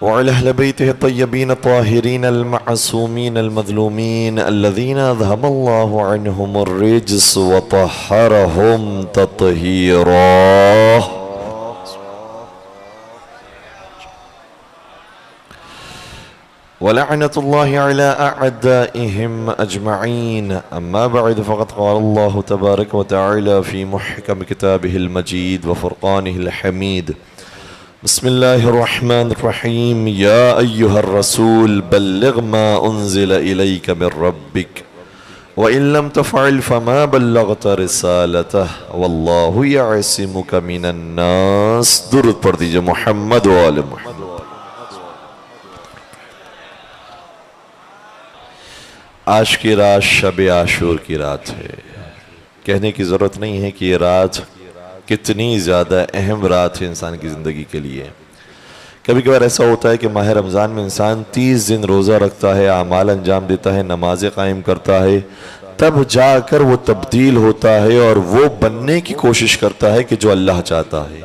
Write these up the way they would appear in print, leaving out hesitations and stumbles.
وعلى أهل بيته الطيبين الطاهرين المعصومين المظلومين الذين أذهب الله عنهم الرجس وطهرهم تطهيرا. ولعنة الله على أعدائهم أجمعين. أما بعد، فقد قال الله تبارك وتعالى في محكم كتابه المجيد وفرقانه الحميد: بسم الله الرحمن الرحيم. يا أيها الرسول بلغ ما أنزل إليك من ربك وإن لم تفعل فما بلغت رسالته والله يعصمك من الناس. درود پڑھ دیجئے محمد و آل محمد. آج کی رات شب عاشور کی رات ہے. کہنے کی ضرورت نہیں ہے کہ یہ رات کتنی زیادہ اہم رات ہے انسان کی زندگی کے لیے. کبھی کبھار ایسا ہوتا ہے کہ ماہ رمضان میں انسان 30 دن روزہ رکھتا ہے، اعمال انجام دیتا ہے، نمازیں قائم کرتا ہے، تب جا کر وہ تبدیل ہوتا ہے اور وہ بننے کی کوشش کرتا ہے کہ جو اللہ چاہتا ہے.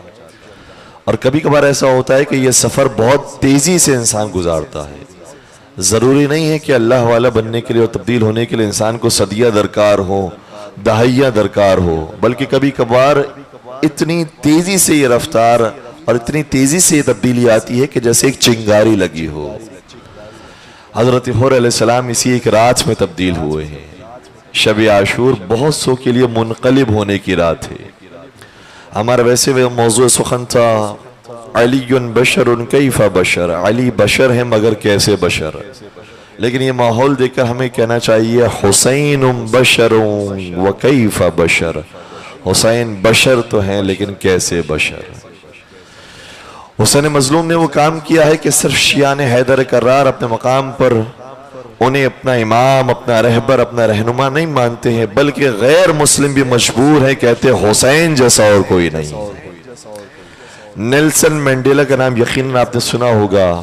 اور کبھی کبھار ایسا ہوتا ہے کہ یہ سفر بہت تیزی سے انسان گزارتا ہے. ضروری نہیں ہے کہ اللہ والا بننے کے لیے اور تبدیل ہونے کے لیے انسان کو صدیہ درکار ہو، دہائیاں درکار ہو، بلکہ کبھی کبھار اتنی تیزی سے یہ رفتار اور اتنی تیزی سے یہ تبدیلی آتی ہے کہ جیسے ایک چنگاری لگی ہو. حضرت حور علیہ السلام اسی ایک رات میں تبدیل ہوئے ہیں. شب عاشور بہت سو کے لیے منقلب ہونے کی رات ہے. ہمارا ویسے موضوع سخن تھا علی بشر کیف بشر. علی بشر ہے مگر کیسے بشر. لیکن یہ ماحول دیکھ کر ہمیں کہنا چاہیے حسین بشر و کیف بشر. حسین بشر تو ہیں لیکن کیسے بشر. حسین مظلوم نے وہ کام کیا ہے کہ صرف شیعان حیدر کرار اپنے مقام پر انہیں اپنا امام، اپنا رہبر، اپنا رہنما نہیں مانتے ہیں، بلکہ غیر مسلم بھی مجبور ہیں، کہتے حسین جیسا اور کوئی نہیں. نیلسن مینڈیلا کا نام یقیناً آپ نے سنا ہوگا.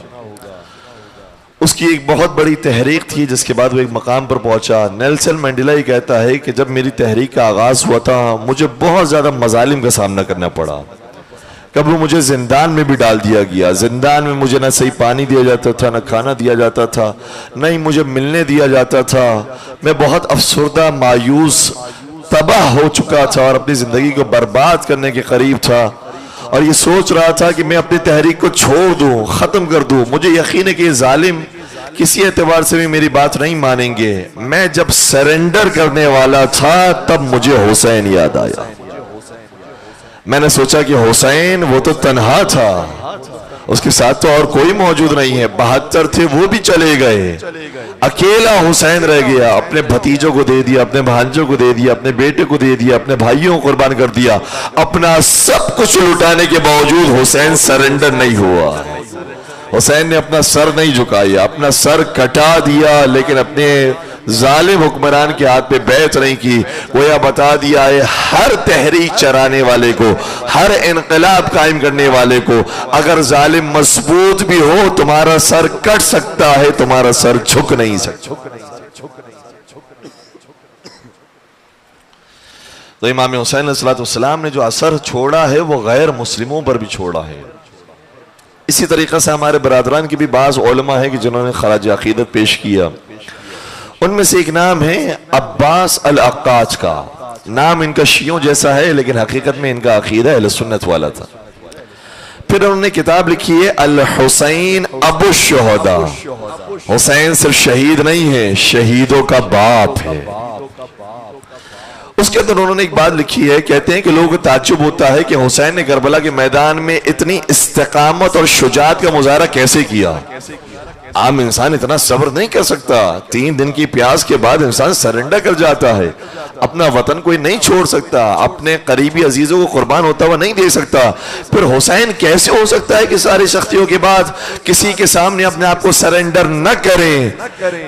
اس کی ایک بہت بڑی تحریک تھی جس کے بعد وہ ایک مقام پر پہنچا. نیلسن مینڈیلا یہ کہتا ہے کہ جب میری تحریک کا آغاز ہوا تھا مجھے بہت زیادہ مظالم کا سامنا کرنا پڑا. کبھی مجھے زندان میں بھی ڈال دیا گیا. زندان میں مجھے نہ صحیح پانی دیا جاتا تھا، نہ کھانا دیا جاتا تھا، نہ ہی مجھے ملنے دیا جاتا تھا. میں بہت افسردہ، مایوس، تباہ ہو چکا تھا اور اپنی زندگی کو برباد کرنے کے قریب تھا اور یہ سوچ رہا تھا کہ میں اپنی تحریک کو چھوڑ دوں، ختم کر دوں. مجھے یقین ہے کہ یہ ظالم کسی اعتبار سے بھی میری بات نہیں مانیں گے. میں جب سرنڈر کرنے والا تھا تب مجھے حسین یاد آیا. میں نے سوچا کہ حسین وہ تو تنہا تھا، اس کے ساتھ تو اور کوئی موجود نہیں ہے. 72 تھے وہ بھی چلے گئے، اکیلا حسین رہ گیا. اپنے بھتیجوں کو دے دیا، اپنے بھانجوں کو دے دیا، اپنے بیٹے کو دے دیا، اپنے بھائیوں کو قربان کر دیا. اپنا سب کچھ لٹانے کے باوجود حسین سرنڈر نہیں ہوا. حسین نے اپنا سر نہیں جھکایا، اپنا سر کٹا دیا، لیکن اپنے ظالم حکمران کے ہاتھ پہ بیعت نہیں کی. گویا بتا دیا ہے ہر تحریک چرانے والے کو، ہر انقلاب قائم کرنے والے کو، اگر ظالم مضبوط بھی ہو تمہارا سر کٹ سکتا ہے، تمہارا سر جھک نہیں سکتا. تو امام حسین علیہ السلام نے جو اثر چھوڑا ہے وہ غیر مسلموں پر بھی چھوڑا ہے. اسی طریقہ سے ہمارے برادران کی بھی بعض علماء ہیں کہ جنہوں نے خراج عقیدت پیش کیا. ان میں سے ایک نام ہے عباس الاقاج کا. نام ان کا شیعوں جیسا ہے لیکن حقیقت میں ان کا عقیدہ اہل سنت والا تھا. پھر انہوں نے کتاب لکھی ہے الحسین ابو الشہداء. حسین صرف شہید نہیں ہے، شہیدوں کا باپ ہے. اس کے اندر انہوں نے ایک بات لکھی ہے، کہتے ہیں کہ لوگوں کو تعجب ہوتا ہے کہ حسین نے کربلا کے میدان میں اتنی استقامت اور شجاعت کا مظاہرہ کیسے کیا. عام انسان اتنا صبر نہیں کر سکتا. 3 دن کی پیاس کے بعد انسان سرنڈر کر جاتا ہے. اپنا وطن کوئی نہیں چھوڑ سکتا، اپنے قریبی عزیزوں کو قربان ہوتا ہوا نہیں دے سکتا. پھر حسین کیسے ہو سکتا ہے کہ ساری سختیوں کے بعد کسی کے سامنے اپنے آپ کو سرنڈر نہ کریں؟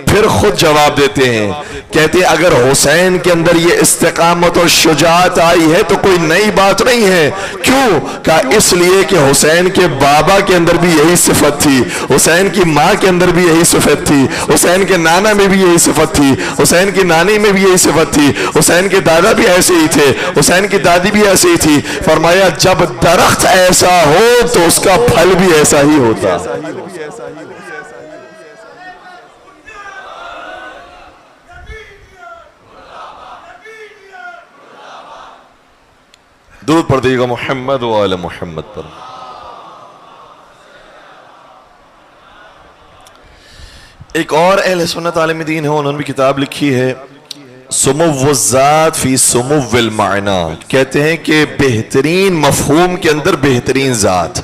پھر خود جواب دیتے ہیں، کہتے ہیں اگر حسین کے اندر یہ استقامت اور شجاعت آئی ہے تو کوئی نئی بات نہیں ہے. کیوں؟ کہا اس لیے کہ حسین کے بابا کے اندر بھی یہی صفت تھی، حسین کی ماں کے اندر بھی یہی صفت تھی، حسین کے نانا میں بھی یہی صفت تھی، حسین کی نانی میں بھی یہی صفت تھی، حسین کے دادا بھی ایسے ہی تھے، حسین کی دادی بھی ایسے ہی تھی۔ فرمایا جب درخت ایسا ہو تو اس کا پھل بھی ایسا ہی ہوتا۔ درود پڑھ دیجیے گا محمد و آل محمد پر۔ ایک اور اہل سنت عالم دین ہے، انہوں نے بھی کتاب لکھی ہے سمو الذات فی سمو المعنی، کہتے ہیں کہ بہترین مفہوم کے اندر بہترین ذات۔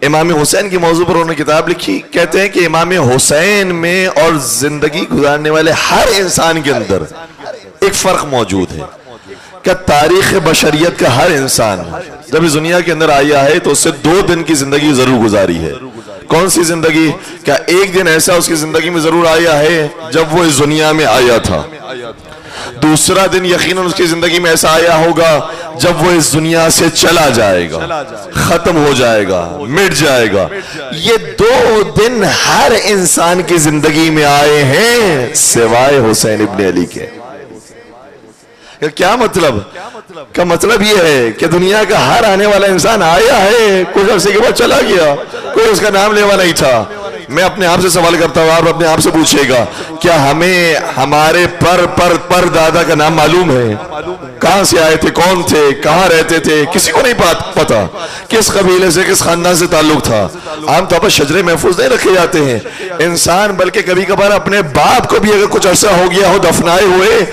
امام حسین کی موضوع پر انہوں نے کتاب لکھی، کہتے ہیں کہ امام حسین میں اور زندگی گزارنے والے ہر انسان کے اندر ایک فرق موجود ہے کہ تاریخ بشریت کا ہر انسان جب اس دنیا کے اندر آیا ہے تو اس سے 2 دن کی زندگی ضرور گزاری ہے۔ کون سی زندگی؟ کیا ایک دن ایسا اس کی زندگی میں ضرور آیا ہے جب وہ اس دنیا میں آیا تھا، دوسرا دن یقیناً اس کی زندگی میں ایسا آیا ہوگا جب وہ اس دنیا سے چلا جائے گا، ختم ہو جائے گا، مٹ جائے گا۔ یہ 2 دن ہر انسان کی زندگی میں آئے ہیں سوائے حسین ابن علی کے۔ کیا مطلب؟ کا مطلب یہ ہے کہ دنیا کا ہر آنے والا انسان آیا ہے، کچھ عرصے کے بعد چلا گیا، کوئی اس کا نام لیوا نہیں تھا۔ میں اپنے آپ سے سوال کرتا ہوں، آپ اپنے آپ سے پوچھے گا کیا ہمیں ہمارے پر دادا کا نام معلوم ہے؟ کہاں سے آئے تھے، کون تھے، کہاں رہتے تھے؟ کسی کو نہیں پتا کس قبیلے سے، کس خاندان سے تعلق تھا۔ عام طور پر شجرے محفوظ نہیں رکھے جاتے ہیں انسان، بلکہ کبھی کبھار اپنے باپ کو بھی اگر کچھ عرصہ ہو گیا ہو دفنائے ہوئے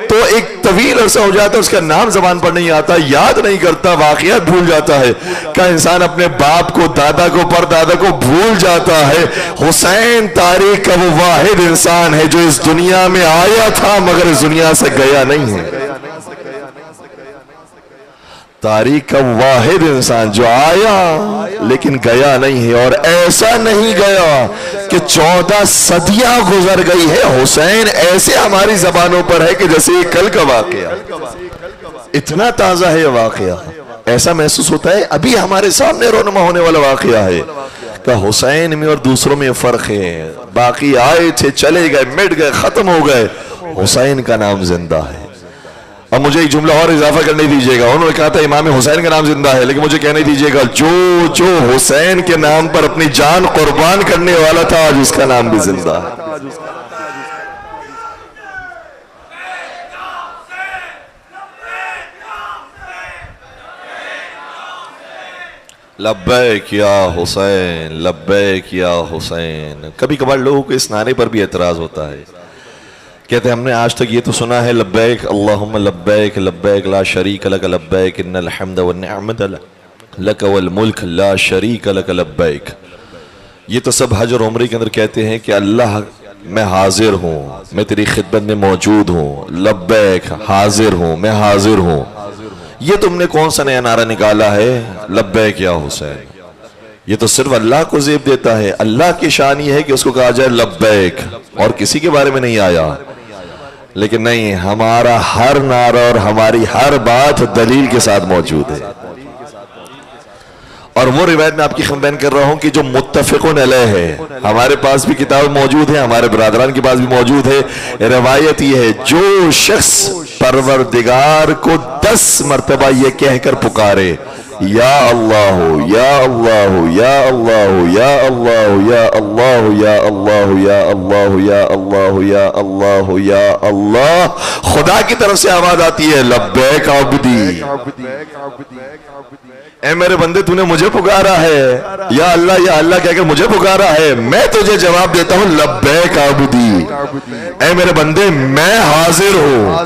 تو ایک طویل عرصہ ہو جاتا ہے، اس کا نام زبان پر نہیں آتا، یاد نہیں کرتا، واقعات بھول جاتا ہے۔ کیا انسان اپنے باپ کو، دادا کو، پردادا کو بھول جاتا ہے؟ حسین تاریخ کا وہ واحد انسان ہے جو اس دنیا میں آیا تھا مگر اس دنیا سے گیا نہیں ہے۔ تاریخ کا واحد انسان جو آیا لیکن گیا نہیں ہے، اور ایسا نہیں گیا کہ 14 صدیاں گزر گئی ہے۔ حسین ایسے ہماری زبانوں پر ہے کہ جیسے یہ کل کا واقعہ، اتنا تازہ ہے یہ واقعہ، ایسا محسوس ہوتا ہے ابھی ہمارے سامنے رونما ہونے والا واقعہ ہے۔ کہ حسین میں اور دوسروں میں فرق ہے، باقی آئے تھے، چلے گئے، مٹ گئے، ختم ہو گئے، حسین کا نام زندہ ہے۔ اب مجھے ایک جملہ اور اضافہ کرنے دیجئے گا، انہوں نے کہا تھا امام حسین کا نام زندہ ہے، لیکن مجھے کہنے دیجئے گا جو حسین کے نام پر اپنی جان قربان کرنے والا تھا آج اس کا نام بھی زندہ ہے۔ لبیک یا حسین، لبیک یا حسین۔ کبھی کبھار لوگوں کو اس نعرے پر بھی اعتراض ہوتا ہے، کہتے ہیں ہم نے آج تک یہ تو سنا ہے لبیک اللہم لبیک لبیک لا شریک لک لبیک ان الحمد والنعمت لک والملک لا شریک لک لبیک۔ یہ تو سب حج اور عمرے کے اندر کہتے ہیں کہ اللہ میں حاضر ہوں، میں تیری خدمت میں موجود ہوں، لبیک حاضر ہوں، میں حاضر ہوں۔ یہ تم نے کون سا نیا نعرہ نکالا ہے لبیک یا حسین؟ یہ تو صرف اللہ کو زیب دیتا ہے، اللہ کی شان یہ ہے کہ اس کو کہا جائے لبیک، اور کسی کے بارے میں نہیں آیا۔ لیکن نہیں، ہمارا ہر نعرہ اور ہماری ہر بات دلیل کے ساتھ موجود ہے، اور وہ روایت میں آپ کی خدمت بیان کر رہا ہوں کہ جو متفقن علیہ ہے، ہمارے پاس بھی کتاب موجود ہے، ہمارے برادران کے پاس بھی موجود ہے۔ روایت یہ ہے جو شخص پروردگار کو 10 مرتبہ یہ کہہ کر پکارے یا اللہ یا اللہ یا اللہ یا اللہ یا اللہ یا اللہ یا اللہ یا اللہ یا اللہ یا اللہ، خدا کی طرف سے آواز آتی ہے لبیک عبدی، اے میرے بندے تو نے مجھے پکارا ہے، یا اللہ کہہ کر مجھے پکارا ہے، میں تجھے جواب دیتا ہوں لبیک عبدی، اے میرے بندے میں حاضر ہوں۔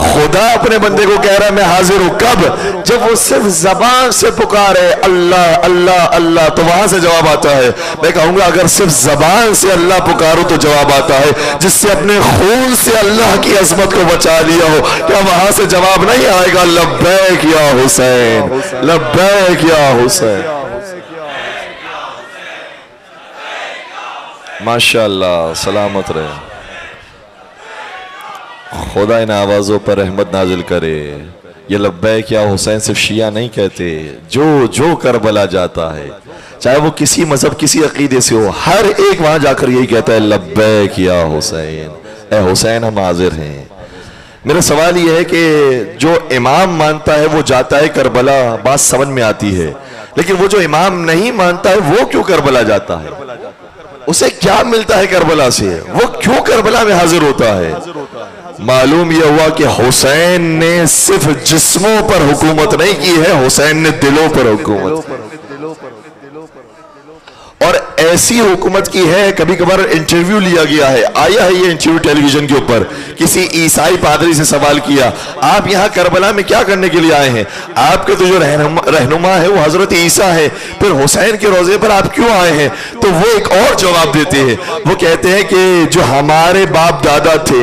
خدا اپنے بندے کو کہہ رہا ہے میں حاضر ہوں، کب؟ جب وہ صرف زبان سے پکارے اللہ اللہ اللہ تو وہاں سے جواب آتا ہے۔ میں کہوں گا اگر صرف زبان سے اللہ پکارو تو جواب آتا ہے، جس سے اپنے خون سے اللہ کی عظمت کو بچا لیا ہو، کیا وہاں سے جواب نہیں آئے گا لبیک یا حسین، لبیک یا حسین؟ ماشاءاللہ، سلامت رہے، خدا ان آوازوں پر رحمت نازل کرے۔ یہ لبیک یا حسین صرف شیعہ نہیں کہتے، جو جو کربلا جاتا ہے چاہے وہ کسی مذہب کسی عقیدے سے ہو، ہر ایک وہاں جا کر یہی کہتا ہے لبیک یا حسین، اے حسین ہم حاضر ہیں۔ میرا سوال یہ ہے کہ جو امام مانتا ہے وہ جاتا ہے کربلا، بات سمجھ میں آتی ہے، لیکن وہ جو امام نہیں مانتا ہے وہ کیوں کربلا جاتا ہے؟ اسے کیا ملتا ہے کربلا سے؟ وہ کیوں کربلا میں حاضر ہوتا ہے؟ معلوم یہ ہوا کہ حسین نے صرف جسموں پر حکومت نہیں کی ہے، حسین نے دلوں پر حکومت کی، اور ایسی حکومت کی ہے۔ کبھی کبھار انٹرویو لیا گیا ہے، آیا ہے یہ انٹرویو ٹیلی ویژن کے اوپر، کسی عیسائی پادری سے سوال کیا آپ یہاں کربلا میں کیا کرنے کے لیے آئے ہیں؟ آپ کے تو جو رہنما ہے وہ حضرت عیسیٰ ہے، پھر حسین کے روضے پر آپ کیوں آئے ہیں؟ تو وہ ایک اور جواب دیتے ہیں، وہ کہتے ہیں کہ جو ہمارے باپ دادا تھے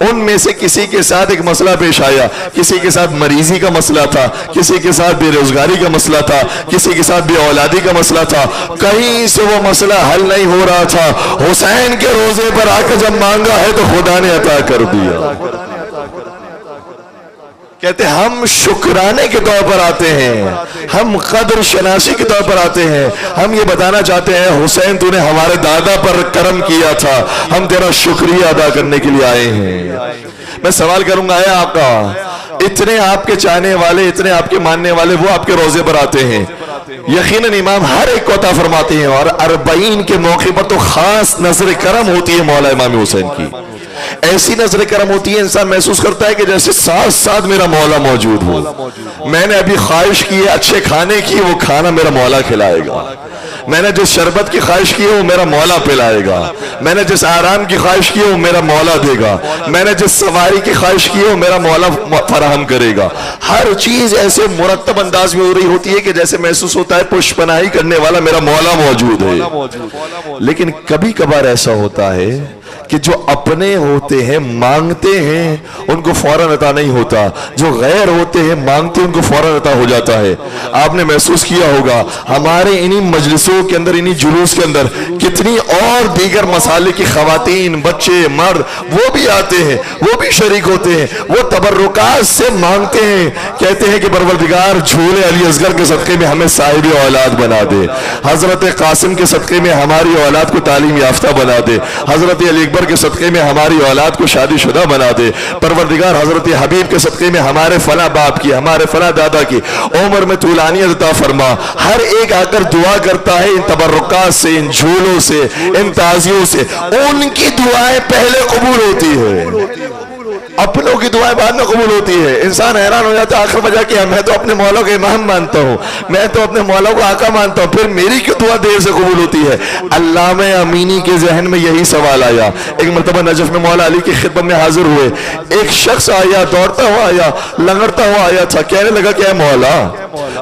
ان میں سے کسی کے ساتھ ایک مسئلہ پیش آیا، کسی کے ساتھ مریضی کا مسئلہ تھا، کسی کے ساتھ بے روزگاری کا مسئلہ تھا، کسی کے ساتھ بے اولادی کا مسئلہ تھا، کہیں سے وہ مسئلہ حل نہیں ہو رہا تھا، حسین کے روزے پر آ کے جب مانگا ہے تو خدا نے عطا کر دیا۔ کہتے ہیں ہم شکرانے کے طور پر آتے ہیں، ہم قدر شناسی کے طور پر آتے ہیں، ہم یہ بتانا چاہتے ہیں حسین تو نے ہمارے دادا پر کرم کیا تھا، ہم تیرا شکریہ ادا کرنے کے لیے آئے ہیں۔ میں سوال کروں گا، اے آقا اتنے آپ کے چاہنے والے، اتنے آپ کے ماننے والے وہ آپ کے روزے پر آتے ہیں، یقیناً امام ہر ایک کو عطا فرماتے ہیں، اور 40 کے موقع پر تو خاص نظر کرم ہوتی ہے مولا امام حسین کی، ایسی نظر کرم ہوتی ہے انسان محسوس کرتا ہے کہ جیسے ساتھ ساتھ میرا مولا موجود ہو، میں نے ابھی خواہش کی ہے اچھے کھانے کی، وہ کھانا میرا مولا کھلائے گا، میں نے جس شربت کی خواہش کی ہے وہ میرا مولا پلائے گا، میں نے جس آرام کی خواہش کی ہے وہ میرا مولا دے گا، میں نے جس سواری کی خواہش کی ہے وہ میرا مولا فراہم کرے گا۔ ہر چیز ایسے مرتب انداز میں ہو رہی ہوتی ہے کہ جیسے محسوس ہوتا ہے پشت پناہی کرنے والا میرا مولا موجود ہے۔ لیکن کبھی کبھار ایسا ہوتا ہے کہ جو اپنے ہوتے ہیں مانگتے ہیں ان کو فوراً عطا نہیں ہوتا، جو غیر ہوتے ہیں مانگتے ہیں ان کو فوراً عطا ہو جاتا ہے۔ آپ نے محسوس کیا ہوگا ہمارے انہی مجلسوں کے اندر، انہی جلوس کے اندر کتنی اور دیگر مسالے کی خواتین، بچے، مرد وہ بھی آتے ہیں، وہ بھی شریک ہوتے ہیں، وہ تبرکات سے مانگتے ہیں، کہتے ہیں کہ پروردگار جھولے علی اصغر کے صدقے میں ہمیں صاحب اولاد بنا دے، حضرت قاسم کے صدقے میں ہماری اولاد کو تعلیم یافتہ بنا دے، حضرت علی اکبر کے صدقے میں ہماری اولاد کو شادی شدہ بنا دے، پروردگار حضرت حبیب کے صدقے میں ہمارے فلاں باپ کی، ہمارے فلاں دادا کی عمر میں طولانیت عطا فرما۔ ہر ایک آ کر دعا کرتا ہے ان تبرکات سے، ان جھولوں سے، ان تعزیوں سے، ان کی دعائیں پہلے قبول ہوتی ہے، اپنوں کی دعائیں بعد میں قبول ہوتی ہے۔ انسان حیران ہو جاتا ہے آخر میں جا کے میں تو اپنے مولا کو امام مانتا ہوں، میں تو اپنے مولا کو آقا مانتا ہوں، پھر میری کیوں دعا دیر سے قبول ہوتی ہے؟ علامہ امینی کے ذہن میں یہی سوال آیا۔ ایک مرتبہ نجف میں مولا علی کی خدمت میں حاضر ہوئے، ایک شخص آیا، دوڑتا ہوا آیا، لنگڑتا ہوا آیا تھا، کہنے لگا کہ اے مولا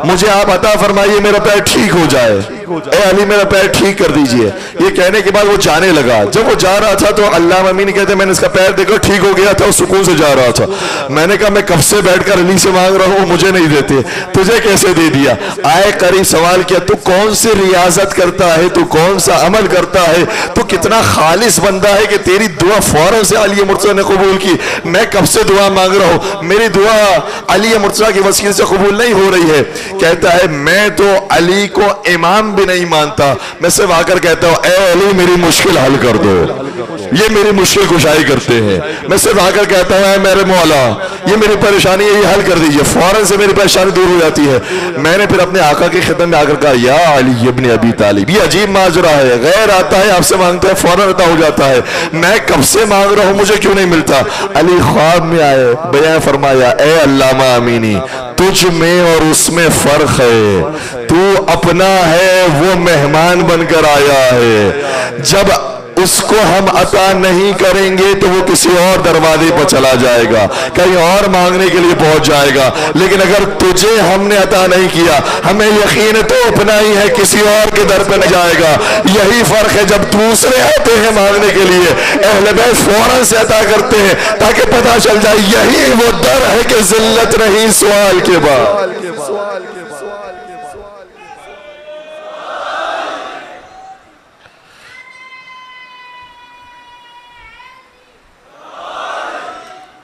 مجھے آپ عطا فرمائیے میرا پیر ٹھیک ہو جائے، اے علی میرا پیر ٹھیک کر دیجئے۔ یہ کہنے کے بعد وہ جانے لگا، جب وہ جا رہا تھا تو علامہ امینی کہتے ہیں میں نے اس کا پیر دیکھا ٹھیک ہو گیا تھا، وہ سکون سے جا رہا تھا۔ میں نے کہا میں کب سے بیٹھ کر علی سے مانگ رہا ہوں، مجھے نہیں دیتے، تجھے کیسے دے دیا؟ آئے قریب سوال کیا تو کون سی ریاضت کرتا ہے، تو کون سا عمل کرتا ہے، تو کتنا خالص بندہ ہے کہ تیری دعا فوراں سے علی مرتضیٰ نے قبول کی؟ میں کب سے دعا مانگ رہا ہوں، میری دعا علی مرتضیٰ کی وسیلے سے قبول نہیں ہو رہی ہے۔ کہتا ہے میں تو علی کو امام بھی نہیں مانتا، میں صرف آ کر کہتا ہوں اے علی میری مشکل حل کر دو، یہ میری مشکل کشائی کرتے ہیں، میں صرف آ کر کہتا ہوں اے میرے مولا یہ میری پریشانی ہے، یہ حل کر دیجئے، فوراً سے میری پریشانی دور ہو جاتی ہے۔ میں نے پھر اپنے آقا کی خدمت میں آ کر کہا یا علی ابن ابی طالب، یہ عجیب ماجرا ہے، غیر آتا ہے آپ سے مانگتا ہے فوراً عطا ہو جاتا ہے، میں کب سے مانگ رہا ہوں مجھے کیوں نہیں ملتا؟ علی خواب میں آئے، بیان فرمایا اے علامہ امینی تجھ میں اور اس میں فرق ہے، تو اپنا ہے وہ مہمان بن کر آیا ہے، جب اس کو ہم عطا نہیں کریں گے تو وہ کسی اور دروازے پر چلا جائے گا، کہیں اور مانگنے کے لیے پہنچ جائے گا، لیکن اگر تجھے ہم نے عطا نہیں کیا ہمیں یقین تو اپنا ہی ہے، کسی اور کے در پہ نہیں جائے گا۔ یہی فرق ہے جب دوسرے آتے ہیں مانگنے کے لیے اہل بیت فوراً سے عطا کرتے ہیں تاکہ پتہ چل جائے یہی وہ در ہے کہ ذلت نہیں سوال کے بعد۔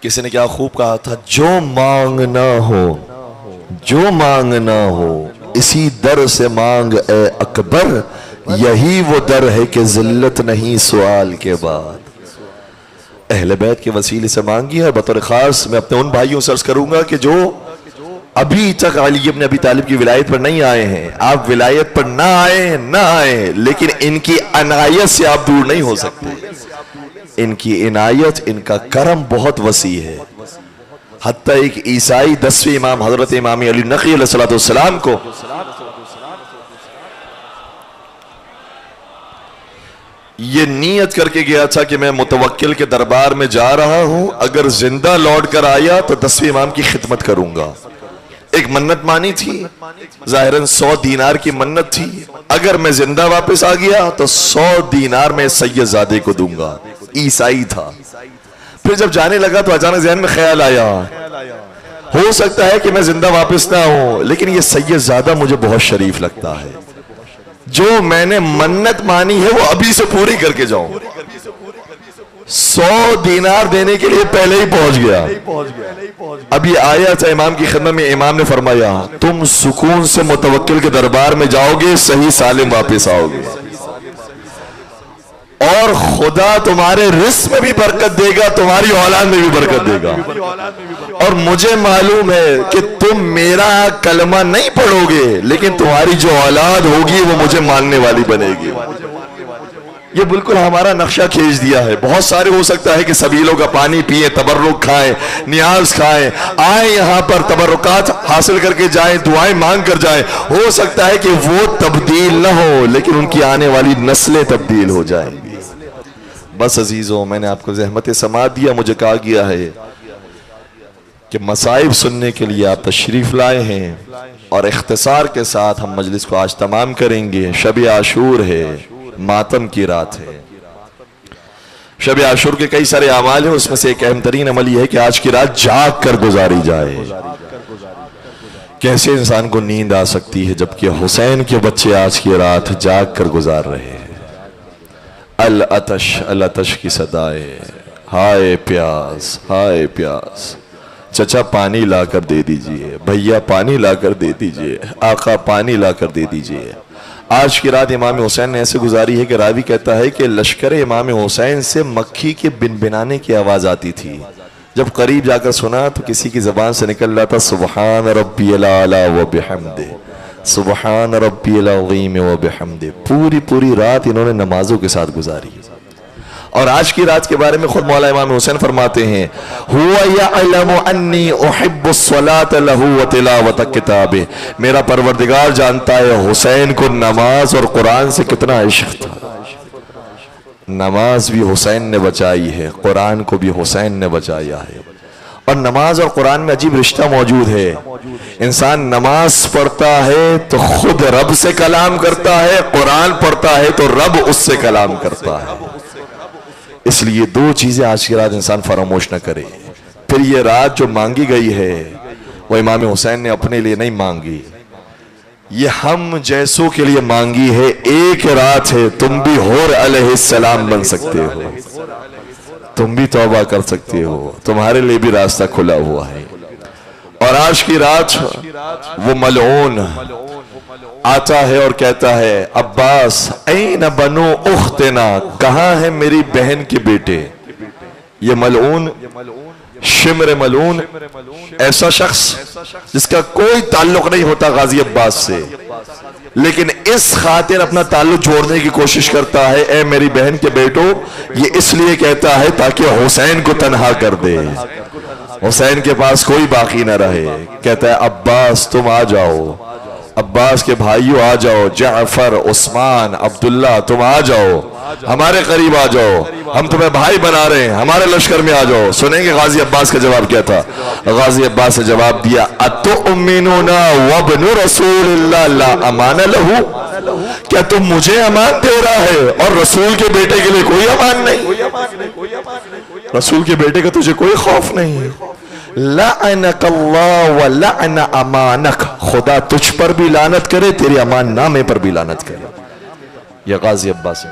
کسی نے کیا خوب کہا تھا، جو مانگنا ہو اسی در سے مانگ اے اکبر، یہی وہ در ہے کہ ذلت نہیں سوال کے بعد۔ اہل بیت کے وسیلے سے مانگی ہے۔ بطور خاص میں اپنے ان بھائیوں سے عرض کروں گا کہ جو ابھی تک علی ابن ابی طالب کی ولایت پر نہیں آئے ہیں، آپ ولایت پر نہ آئے لیکن ان کی عنایت سے آپ دور نہیں ہو سکتے۔ ان کی عنایت، ان کا کرم بہت وسیع ہے۔ حتیٰ ایک عیسائی 10ویں امام حضرت امام علی نقی علیہ السلام کو یہ نیت کر کے گیا تھا کہ میں متوکل کے دربار میں جا رہا ہوں، اگر زندہ لوٹ کر آیا تو 10ویں امام کی خدمت کروں گا۔ ایک منت مانی تھی، ظاہراً 100 دینار کی منت تھی، اگر میں زندہ واپس آ گیا تو 100 دینار میں سید زادے کو دوں گا۔ عیسائی تھا۔ پھر جب جانے لگا تو اچانک ذہن میں خیال آیا، ہو سکتا ہے کہ میں زندہ واپس نہ ہوں لیکن یہ سید زادہ مجھے بہت شریف لگتا ہے، جو میں نے منت مانی ہے وہ ابھی سے پوری کر کے جاؤں۔ 100 دینار دینے کے لیے پہلے ہی پہنچ گیا۔ ابھی آیا تھا امام کی خدمت میں، امام نے فرمایا تم سکون سے متوکل کے دربار میں جاؤ گے، صحیح سالم واپس آؤ گے، اور خدا تمہارے رزق میں بھی برکت دے گا، تمہاری اولاد میں بھی برکت دے گا۔ اور مجھے معلوم ہے کہ تم میرا کلمہ نہیں پڑھو گے لیکن تمہاری جو اولاد ہوگی وہ مجھے ماننے والی بنے گی۔ یہ بالکل ہمارا نقشہ کھینچ دیا ہے۔ بہت سارے ہو سکتا ہے کہ سبیلوں کا پانی پیئیں، تبرک کھائیں، نیاز کھائیں، آئیں یہاں پر تبرکات حاصل کر کے جائیں، دعائیں مانگ کر جائیں، ہو سکتا ہے کہ وہ تبدیل نہ ہو لیکن ان کی آنے والی نسلیں تبدیل ہو جائیں گی۔ بس عزیزوں، میں نے آپ کو زحمت سماعت دیا، مجھے کہا گیا ہے کہ مصائب سننے کے لیے آپ تشریف لائے ہیں، اور اختصار کے ساتھ ہم مجلس کو آج تمام کریں گے۔ شب عاشور ہے، ماتم کی رات ہے۔ شب عاشور کے کئی سارے اعمال ہیں، اس میں سے ایک اہم ترین عمل یہ ہے کہ آج کی رات جاگ کر گزاری جائے۔ کیسے انسان کو نیند آ سکتی ہے جبکہ حسین کے بچے آج کی رات جاگ کر گزار رہے ہیں۔ العطش العطش کی صدائے، ہائے پیاس ہائے پیاس، چچا پانی لا کر دے دیجئے، بھیا پانی لا کر دے دیجئے، آقا پانی لا کر دے دیجئے۔ آج کی رات امام حسین نے ایسے گزاری ہے کہ راوی کہتا ہے کہ لشکر امام حسین سے مکھی کے بنبنانے کی آواز آتی تھی، جب قریب جا کر سنا تو کسی کی زبان سے نکل رہا تھا سبحان ربی الاعلی و بحمدہ، سبحان ربی العظیم و بحمدہ۔ پوری رات انہوں نے نمازوں کے ساتھ گزاری۔ اور آج کی رات کے بارے میں خود مولا امام حسین فرماتے ہیں هُوَ يَعْلَمُ أَنِّي أُحِبُّ الصَّلَاةَ لَهُ وَتِلَاوَةَ كِتَابِهِ، میرا پروردگار جانتا ہے حسین کو نماز اور قرآن سے کتنا عشق تھا۔ نماز بھی حسین نے بچائی ہے، قرآن کو بھی حسین نے بچایا ہے۔ اور نماز اور قرآن میں عجیب رشتہ موجود ہے۔ انسان نماز پڑھتا ہے تو خود رب سے کلام کرتا ہے، قرآن پڑھتا ہے تو رب اس سے کلام کرتا ہے۔ اس لیے دو چیزیں آج کی رات انسان فراموش نہ کرے۔ پھر یہ رات جو مانگی گئی ہے وہ امام حسین نے اپنے لیے نہیں مانگی، یہ ہم جیسوں کے لیے مانگی ہے۔ ایک رات ہے، تم بھی حور علیہ السلام بن سکتے ہو، تم بھی توبہ کر سکتے ہو، تمہارے لیے بھی راستہ کھلا ہوا ہے۔ اور آج کی رات وہ ملعون آتا ہے اور کہتا ہے عباس این بنو اختنا، کہاں ہے میری بہن کے بیٹے؟ یہ ملعون، شمر ملعون، ایسا شخص جس کا کوئی تعلق نہیں ہوتا غازی عباس سے، لیکن اس خاطر اپنا تعلق جوڑنے کی کوشش کرتا ہے، اے میری بہن کے بیٹو، یہ اس لیے کہتا ہے تاکہ حسین کو تنہا کر دے، حسین کے پاس کوئی باقی نہ رہے۔ کہتا ہے عباس تم آ جاؤ، عباس کے بھائیوں آ جاؤ، جعفر، عثمان، عبداللہ تم آ جاؤ، ہمارے قریب آ جاؤ، ہم تمہیں بھائی بنا رہے ہیں، ہمارے لشکر میں آ جاؤ۔ سنیں گے غازی عباس کا جواب کیا تھا؟ غازی عباس نے جواب دیا اتؤمنون وابن رسول اللہ لا امان لہو، کیا تم مجھے امان دے رہا ہے اور رسول کے بیٹے کے لیے کوئی امان نہیں؟ رسول کے بیٹے کا تجھے کوئی خوف نہیں؟ لعنک اللہ ولعن امانک، خدا تجھ پر بھی لعنت کرے، تیرے امان نامے پر بھی لعنت کرے۔ یہ غازی عباس ہے۔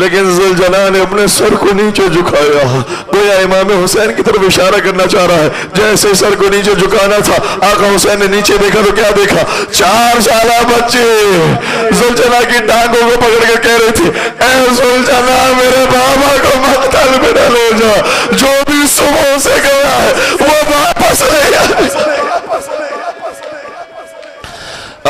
لیکن ذوالجلال نے اپنے سر کو نیچے جھکایا، گویا امام حسین کی طرف اشارہ کرنا چاہ رہا ہے۔ جیسے سر کو نیچے جھکانا تھا، آقا حسین نے نیچے دیکھا تو کیا دیکھا؟ 4 سالہ بچے ذوالجلال کی ٹانگوں کو پکڑ کے کہہ رہے تھے، اے ذوالجلال میرے بابا کو مقتل میں نہ لے جا، جو بھی صبح سے گیا ہے وہ واپس لے آئے۔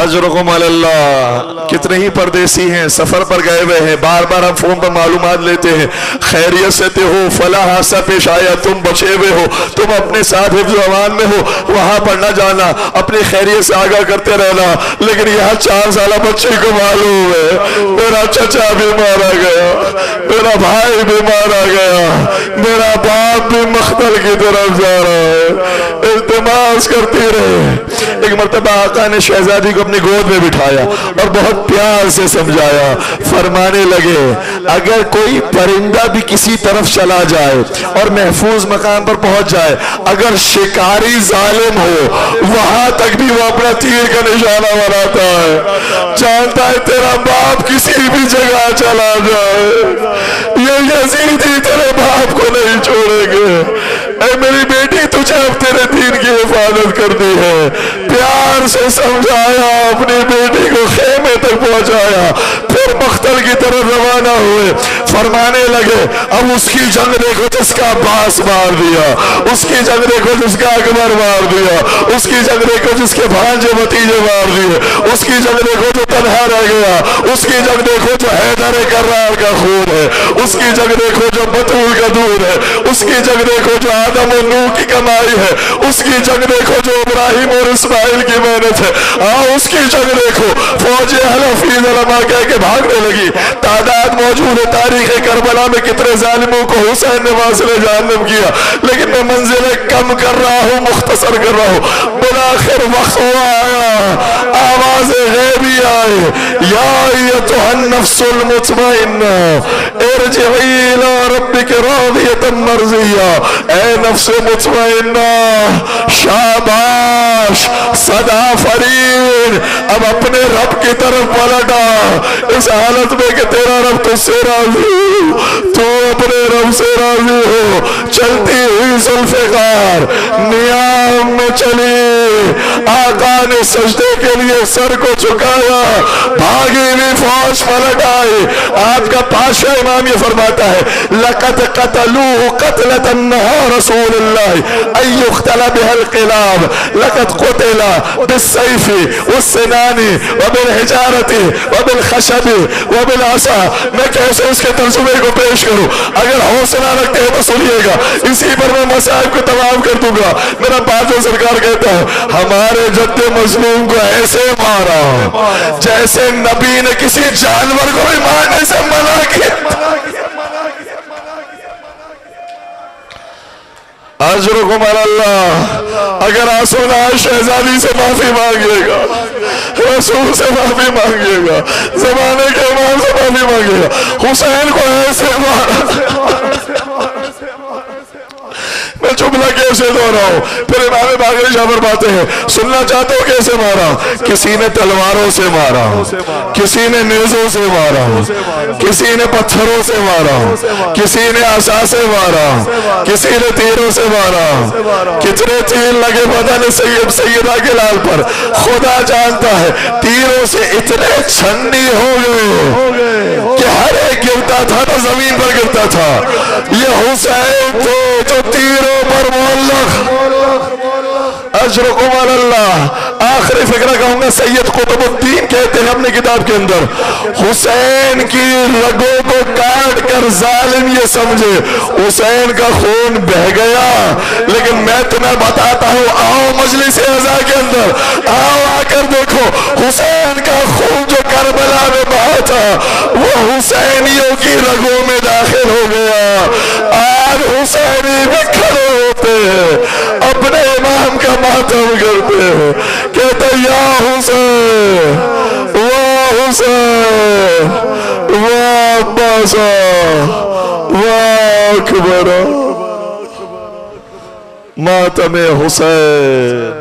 اجرکم علی اللہ۔ کتنے ہی پردیسی ہیں، سفر پر گئے ہوئے ہیں، بار بار ہم فون پر معلومات لیتے ہیں، خیریت سے ہو، فلاں حادثہ پیش آیا، تم بچے ہوئے ہو، تم اپنے ساتھ حفظ و امان میں ہو، وہاں پر نہ جانا، اپنی خیریت سے آگاہ کرتے رہنا۔ لیکن یہاں 4 سالہ بچے کو معلوم ہے میرا چچا بھی مارا گیا، میرا بھائی بھی مارا گیا، میرا باپ بھی مقتل کی طرف جا رہا ہے۔ التماس کرتی رہے۔ ایک مرتبہ آقا نے شہزادی کو اپنی گود میں بٹھایا اور بہت پیار سے سمجھایا، فرمانے لگے اگر کوئی پرندہ بھی کسی طرف چلا جائے اور محفوظ مقام پر پہنچ جائے، اگر شکاری ظالم ہو وہاں تک بھی وہ اپنا تیر کا نشانہ بناتا ہے، جانتا ہے تیرا باپ کسی بھی جگہ چلا جائے یہ یزیدی تیرے باپ کو نہیں چھوڑیں گے۔ اے میری بیٹی تجھے اب تیرے دین کی حفاظت کرنی ہے۔ پیار سے سمجھایا، اپنی بیٹی کو خیمے تک پہنچایا، پھر مقتل کی طرف روانہ ہوئے۔ فرمانے لگے اب اس کی جنگ دیکھو جس کا عباس مار دیا، اس کی جنگ دیکھو جس کا اکبر مار دیا، اس کی جنگ دیکھو جس کے بھانجے بھتیجے مار دیے، اس کی جنگ دیکھو جو تنہا رہ گیا، اس کی جنگ دیکھو جو حیدر کرار کا خون ہے، اس کی جنگ دیکھو جو بطول کا دودھ ہے، اس کی جنگ دیکھو جو آدم و نوح کی کمائی ہے، اس کی جنگ دیکھو جو ابراہیم اور اسماعیل کی محنت ہے، اس کی جنگ دیکھو۔ فوج اہل فیض علماء کہہ کے بھاگنے لگی۔ تعداد موجود ہے تاریخ کربلا میں کتنے ظالموں کو حسین نے واصل جہنم کیا، لیکن میں منزلیں کم کر رہا ہوں، مختصر کر رہا ہوں۔ بالآخر وقت ہوا آیا، آواز غیبی آئے، یا ایتھا النفس المطمئنہ ارجعی الی ربک راضیۃ مرضیہ۔ اے نفس مطمئنہ شاباش، صدا فرین، اب اپنے رب کی طرف پلٹا، اس حالت میں کہ تیرا رب تجھ سے راضی ہو، تو اپنے رب سے راضی ہو۔ چلتی ہوئی ذوالفقار نیام میں چلی، آقا نے سجدے کے لیے سر کو چکایا، بھاگی ہوئی فوج پلٹ آئی۔ آپ کا پاشا امام یہ فرماتا ہے لَقَدْ قَتَلُوهُ قَتْلَةً نَهَا رسول اللہ ان يُقْتَلَ بِهَا الْقِلَابُ لَقَدْ قُتِلَ بِالسَّيْفِ وَالسِّنَانِ وَبِالْحِجَارَةِ وَبِالْخَشَبِ وَبِالْعَصَا۔ میں کیسے اس کے ترجمے کو پیش کروں؟ اگر حوصلہ رکھتے ہیں تو سنیے گا، اسی پر میں مسائب کو تمام کر دوں گا۔ میرا باجو سرکار کہتا ہے ہمارے جد مظلوم کو ایسے مارا جیسے نبی نے کسی جانور کو بھی مارنے سے منع کیا۔ اجرکم علی اللہ۔ اگر آسونا شہزادی سے معافی مانگیے گا، رسول سے معافی مانگیے گا، زمانے کے امام سے معافی مانگیے گا۔ حسین کو ایسے مارا، میں جملہ کیسے دہراؤں؟ پھر امام باقری شاہ فرماتے ہیں سننا چاہتے ہو کیسے مارا؟ کسی نے تلواروں سے مارا، کسی نے نیزوں سے مارا، کسی نے پتھروں سے مارا، کسی نے عصا سے مارا، کسی نے تیروں سے مارا۔ کتنے تیر لگے بدن سیدہ کے لال پر خدا جانتا ہے۔ تیروں سے اتنے چھنی ہو گئے کہ ہر ایک گرتا تھا تو زمین پر گرتا تھا۔ یہ حسین تھے جو تیروں پر معلق۔ اجرکم علی اللہ۔ آخری فکرہ کہوں گا، سید قطب الدین کہتے ہیں اپنی کتاب کے اندر حسین کی رگوں کو کاٹ کر ظالم یہ سمجھے حسین کا خون بہ گیا، لیکن میں تمہیں بتاتا ہوں، آؤ مجلس اعزا کے اندر آؤ، آ کر دیکھو حسین کا خون جو کربلا میں بہا تھا وہ حسینیوں کی رگوں میں داخل ہو گیا۔ آج حسینی بھی کھڑے ہوتے ہیں، اپنے امام کا ماتم کرتے ہیں، کہتے یا حسین واہ حسین واہ عباسا واہ اکبر، ماتم حسین۔